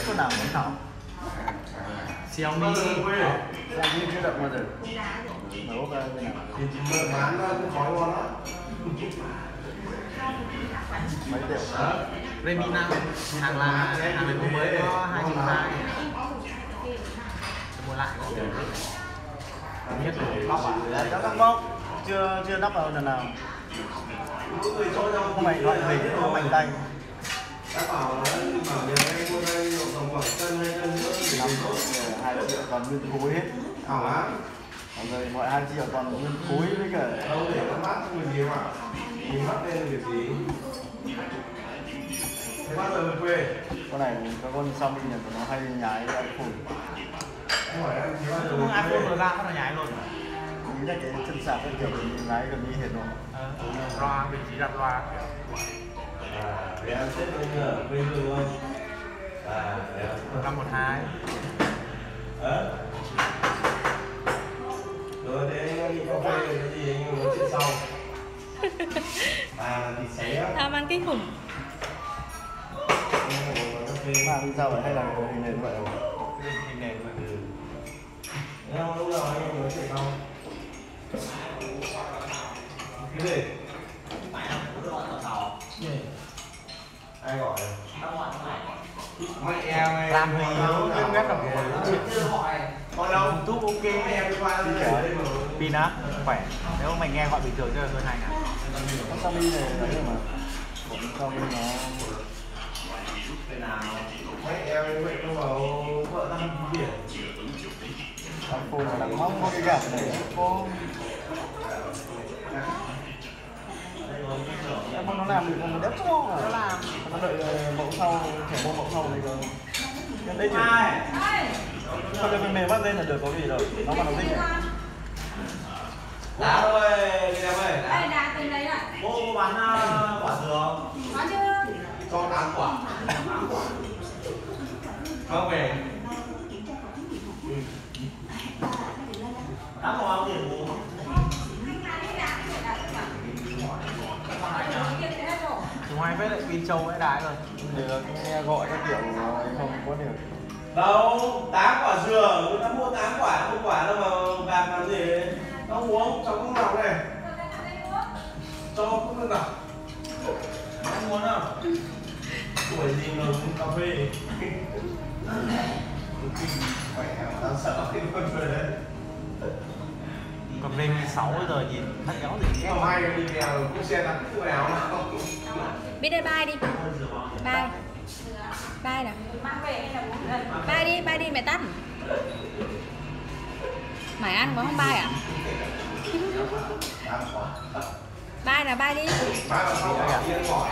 con nào muốn thảo Xiaomi Xiaomi chưa đậm bao giờ nấu ra bên nào thì bán ra cũng khói ngon lắm. mấy triệu Redmi 5 hàng này cũng mới có 2 triệu 2 mua lại nhất là bóc à đã lắp bóc chưa lắp vào lần nào không mày gọi mình không mạnh tay Đã bảo nhờ anh mua đây độ tầm khoảng cân 2 cân nữa thì 2 triệu còn nguyên khối hết ảo lắm. mọi người mọi 2 triệu còn nguyên khối với cả Đâu để nó mát không việc gì mà nhìn mắt lên việc gì. Thế bắt giờ về quê con này có con Xiaomi này nó hay nhái iPhone không phải em chỉ bao giờ không về iPhone quê. rồi ra bắt đầu nhái luôn nghĩ là cái chân sạc cái kiểu nhái gần như hết rồi loa vị trí đặt loa Để ăn Tết bây giờ quê hương không? Để ăn 512 rồi thế anh đi cà phê cái gì anh nói chuyện sau. Thịt xé á. Tham ăn kinh khủng. mà đi sao vậy hay là hình nền vậy hình nền mà Không, lúc nào anh nói chuyện sau. Cái gì? Ai gọi? Mẹ em này. làm hình yếu biết ghét đồng Còn đâu? YouTube ok em đi qua đây mà. pin á khỏe nếu mày nghe gọi bình thường cho hơn 2 ngàn con Xiaomi này đấy mà con Xiaomi nó Mẹ em vậy nó bảo vợ đang đi biển. iPhone là đang mong có cái gạt này có em mong nó làm được không đéo cho nó làm nó đợi mẫu sau thẻ mua mẫu sau này cơ nhân đây chuyển sao cho phần mềm bắt lên là được có gì rồi nó mà nó thích này Đá ơi, đi em ơi. Đây đá từ đấy ạ. cô bán quả dừa Có chưa? Cho 8 quả. Mang về. đã có bao tiền bố chúng ai phết lại pin trâu vãi đái rồi thì là nghe gọi các kiểu không có điều Đâu, 8 quả dừa, người ta mua 8 quả, một quả đâu mà gạt làm gì. Nó uống, cháu cũng nào này. Cho cũng được nào. Anh muốn không? Tuổi gì mà uống cà phê. Khỏe, tao sợ cái con người đấy. còn Redmi 6 giờ nhìn thắt kéo gì Không hay đi đèo cũng xe đặt cái áo nào. Biết đây bye đi. Bye. Bye nào. Bye đi mẹ tắt. Mày ăn mà không bye à? Bye là bye đi. Mai vào sau đi ăn mỏi.